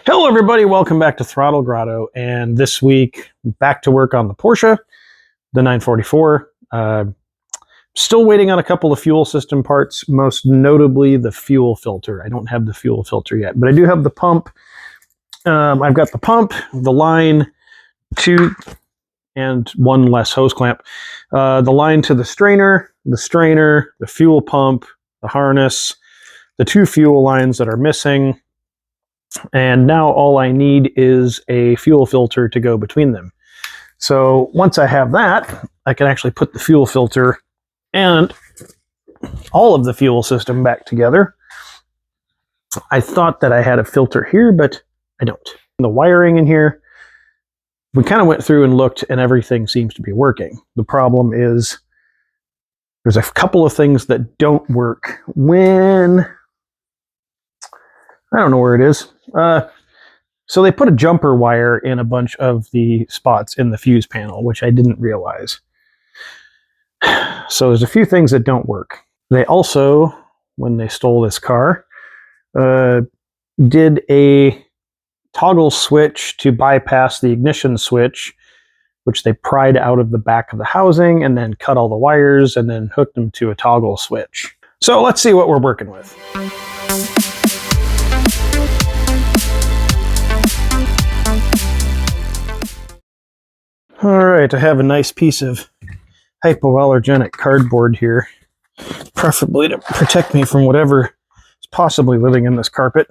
Hello everybody, welcome back to Throttle Grotto, and this week back to work on the Porsche, the 944. Still waiting on a couple of fuel system parts, most notably the fuel filter. I don't have the fuel filter yet, but I do have the pump. I've got the pump, the line to, and one less hose clamp. The line to the strainer, the fuel pump, the harness, the two fuel lines that are missing. And now all I need is a fuel filter to go between them. So once I have that, I can actually put the fuel filter and all of the fuel system back together. I thought that I had a filter here, but I don't. The wiring in here, we kind of went through and looked, and everything seems to be working. The problem is there's a couple of things that don't work when... I don't know where it is. So they put a jumper wire in a bunch of the spots in the fuse panel, which I didn't realize. So there's a few things that don't work. They also, when they stole this car, did a toggle switch to bypass the ignition switch, which they pried out of the back of the housing and then cut all the wires and then hooked them to a toggle switch. So let's see what we're working with. All right, I have a nice piece of hypoallergenic cardboard here, preferably to protect me from whatever is possibly living in this carpet.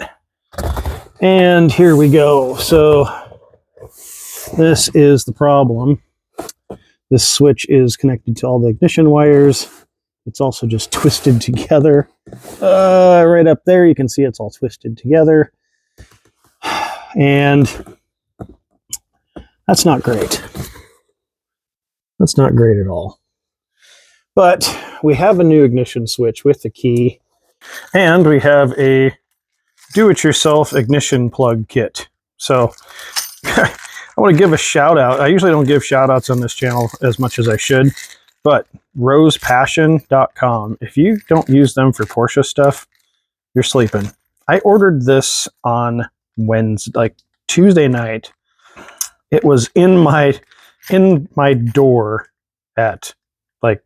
And here we go. So this is the problem. This switch is connected to all the ignition wires. It's also just twisted together. Right up there, you can see it's all twisted together. And that's not great. That's not great at all. But we have a new ignition switch with the key, and we have a do-it-yourself ignition plug kit. So I want to give a shout out. I usually don't give shout outs on this channel as much as I should, but rosepassion.com. If you don't use them for Porsche stuff, you're sleeping. I ordered this on Wednesday, like Tuesday night. It was in my door at like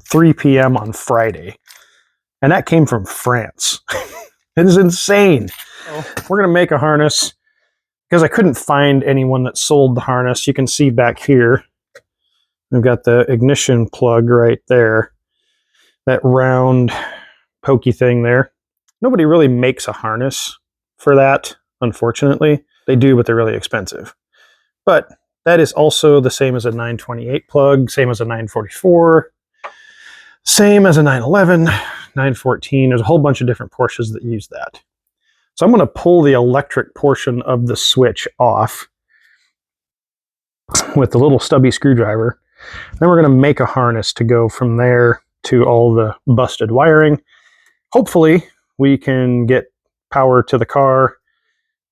3 p.m. on Friday. And that came from France. It is insane. We're going to make a harness because I couldn't find anyone that sold the harness. You can see back here, we've got the ignition plug right there. That round pokey thing there. Nobody really makes a harness for that, unfortunately. They do, but they're really expensive. But that is also the same as a 928 plug, same as a 944, same as a 911, 914. There's a whole bunch of different Porsches that use that. So I'm going to pull the electric portion of the switch off with the little stubby screwdriver. Then we're going to make a harness to go from there to all the busted wiring. Hopefully we can get power to the car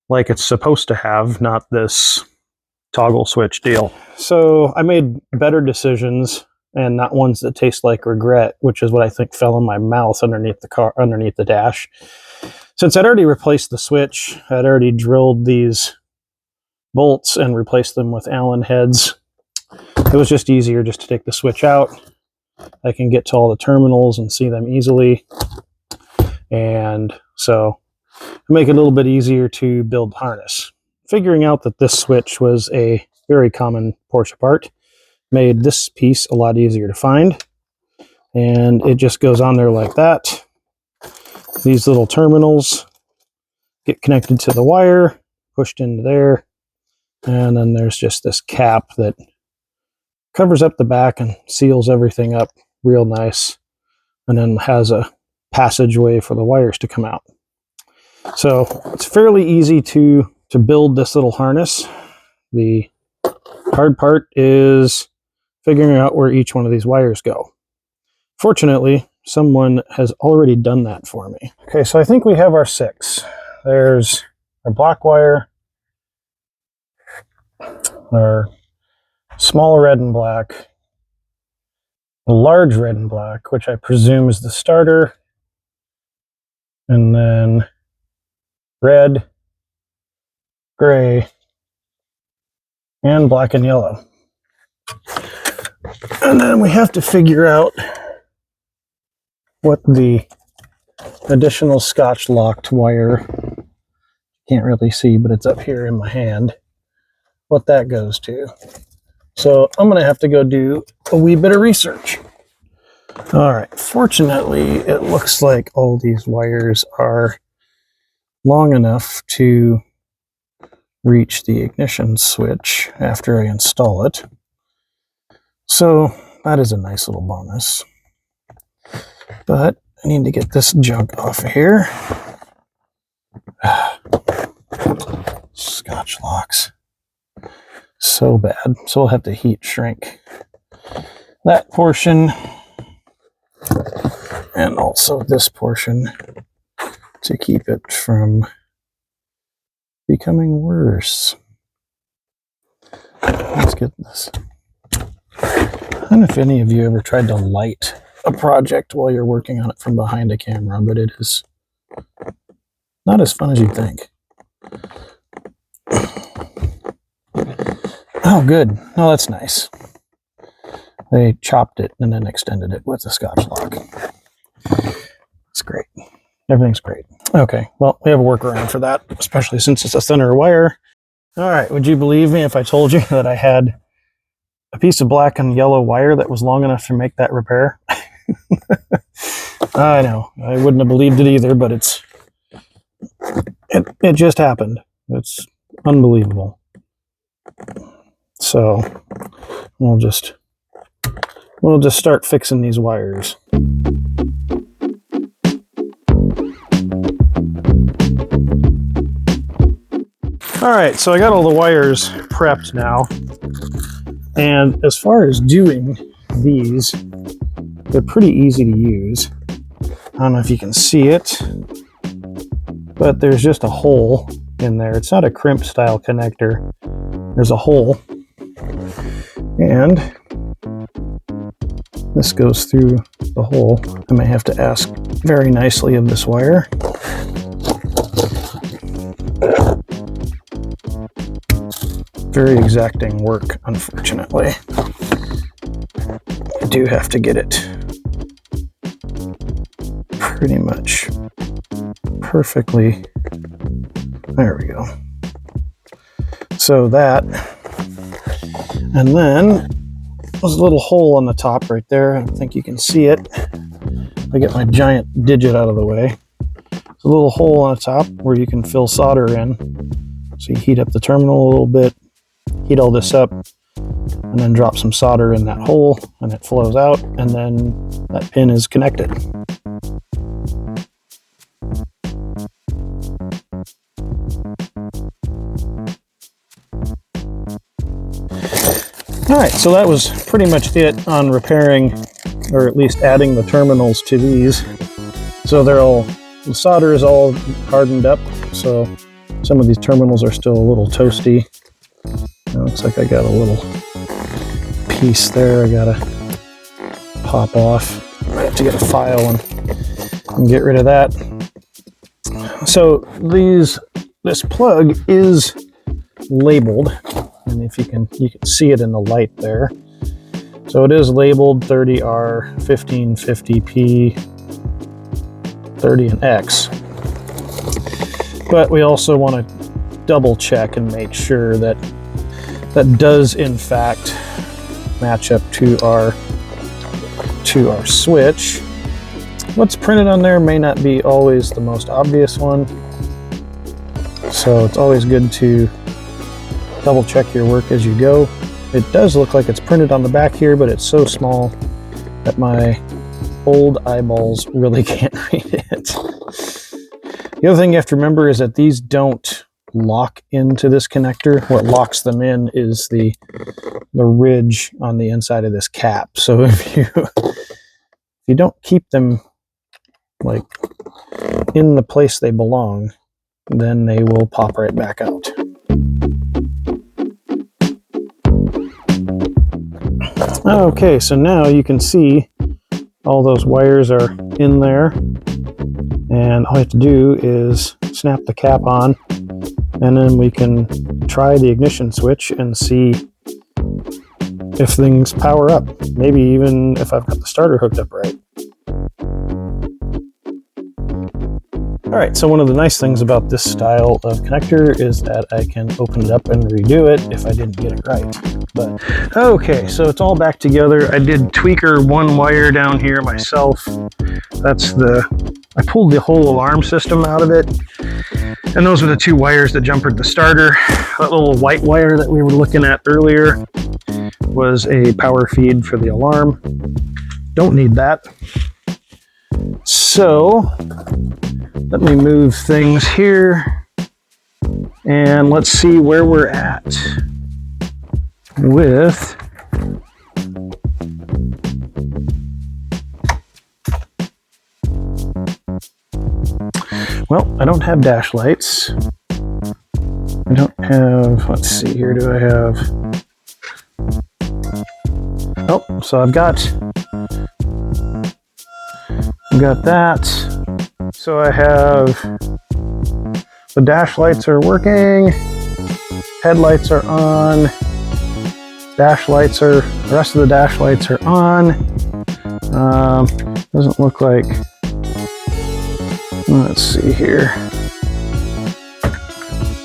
like it's supposed to have, not this toggle switch deal. So I made better decisions and not ones that taste like regret, which is what I think fell in my mouth underneath the car, underneath the dash. Since I'd already replaced the switch, I'd already drilled these bolts and replaced them with Allen heads. It was just easier just to take the switch out. I can get to all the terminals and see them easily. And so make it a little bit easier to build harness. Figuring out that this switch was a very common Porsche part made this piece a lot easier to find. And it just goes on there like that. These little terminals get connected to the wire, pushed into there. And then there's just this cap that covers up the back and seals everything up real nice. And then has a passageway for the wires to come out. So it's fairly easy to build this little harness. The hard part is figuring out where each one of these wires go. Fortunately, someone has already done that for me. Okay, so I think we have our 6. There's our black wire, our small red and black, a large red and black, which I presume is the starter, and then red, gray, and black and yellow. And then we have to figure out what the additional Scotch locked wire, can't really see, but it's up here in my hand, what that goes to. So I'm going to have to go do a wee bit of research. All right, fortunately, it looks like all these wires are long enough to reach the ignition switch after I install it. So that is a nice little bonus. But I need to get this junk off of here. Scotch locks. So bad. So we'll have to heat shrink that portion and also this portion to keep it from becoming worse. Let's get this. I don't know if any of you ever tried to light a project while you're working on it from behind a camera, but it is not as fun as you think. Oh, good. Oh, that's nice. They chopped it and then extended it with a Scotch lock. It's great. Everything's great. Okay, well, we have a workaround for that, especially since it's a thinner wire. All right, would you believe me if I told you that I had a piece of black and yellow wire that was long enough to make that repair? I know, I wouldn't have believed it either, but it just happened. It's unbelievable. So we'll just start fixing these wires. All right, so I got all the wires prepped now. And as far as doing these, they're pretty easy to use. I don't know if you can see it, but there's just a hole in there. It's not a crimp style connector. There's a hole. And this goes through the hole. I may have to ask very nicely of this wire. Very exacting work, unfortunately. I do have to get it pretty much perfectly. There we go. So that, and then there's a little hole on the top right there. I don't think you can see it. I get my giant digit out of the way. There's a little hole on the top where you can fill solder in. So you heat up the terminal a little bit, heat all this up, and then drop some solder in that hole, and it flows out, and then that pin is connected. All right, so that was pretty much it on repairing, or at least adding the terminals to these. So the solder is all hardened up, so some of these terminals are still a little toasty. It looks like I got a little piece there I gotta pop off. I have to get a file and get rid of that. So this plug is labeled, and if you can see it in the light there. So it is labeled 30R 1550P 30 and X. But we also want to double check and make sure that does in fact match up to our switch. What's printed on there may not be always the most obvious one, so it's always good to double check your work as you go. It does look like it's printed on the back here, but it's so small that my old eyeballs really can't read it. The other thing you have to remember is that these don't lock into this connector. What locks them in is the ridge on the inside of this cap. So if you don't keep them like in the place they belong, then they will pop right back out. Okay, so now you can see all those wires are in there, and all you have to do is snap the cap on and then we can try the ignition switch and see if things power up. Maybe even if I've got the starter hooked up right. All right, so one of the nice things about this style of connector is that I can open it up and redo it if I didn't get it right. But okay, so it's all back together. I did tweaker one wire down here myself. I pulled the whole alarm system out of it. And those are the two wires that jumpered the starter. That little white wire that we were looking at earlier was a power feed for the alarm. Don't need that. So let me move things here and let's see where we're at with well, I don't have dash lights. I don't have, let's see here, do I have, oh, so I've got that. So I have the dash lights are working, headlights are on, the rest of the dash lights are on. Doesn't look like, let's see here.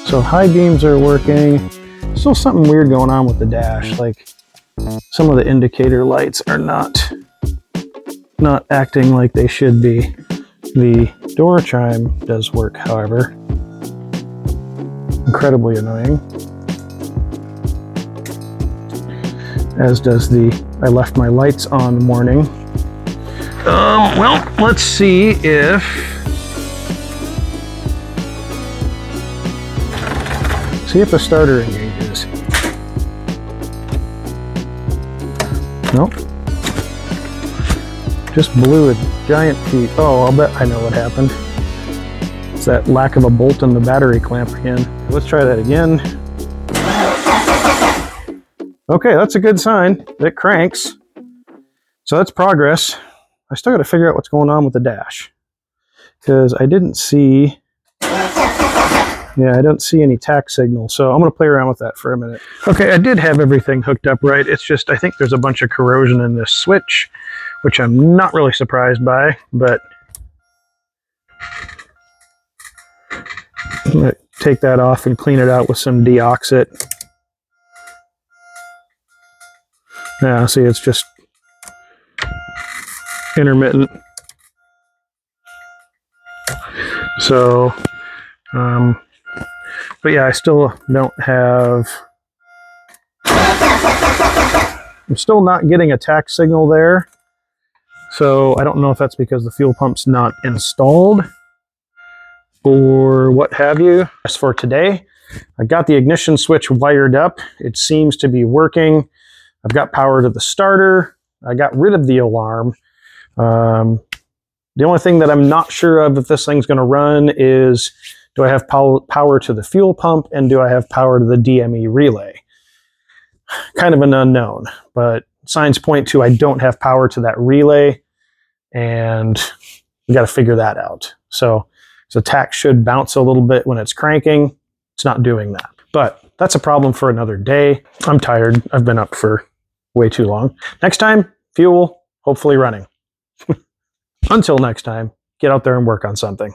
So high beams are working. Still something weird going on with the dash, like some of the indicator lights are not acting like they should be. The door chime does work, however. Incredibly annoying. As does I left my lights on warning. Well, let's see if the starter engages. Nope. Just blew a giant fuse. Oh, I'll bet I know what happened. It's that lack of a bolt in the battery clamp again. Let's try that again. Okay, that's a good sign. It cranks. So that's progress. I still got to figure out what's going on with the dash. Because I didn't see... Yeah, I don't see any tach signal, so I'm going to play around with that for a minute. Okay, I did have everything hooked up right. It's just, I think there's a bunch of corrosion in this switch, which I'm not really surprised by, but I'm going to take that off and clean it out with some deoxit. Yeah, see, it's just intermittent. So, but yeah, I still don't have, I'm still not getting a tach signal there. So I don't know if that's because the fuel pump's not installed or what have you. As for today, I got the ignition switch wired up. It seems to be working. I've got power to the starter. I got rid of the alarm. The only thing that I'm not sure of if this thing's going to run is, do I have power to the fuel pump, and do I have power to the DME relay? Kind of an unknown, but signs point to I don't have power to that relay, and we got to figure that out. So tach should bounce a little bit when it's cranking. It's not doing that, but that's a problem for another day. I'm tired. I've been up for way too long. Next time, fuel, hopefully running. Until next time, get out there and work on something.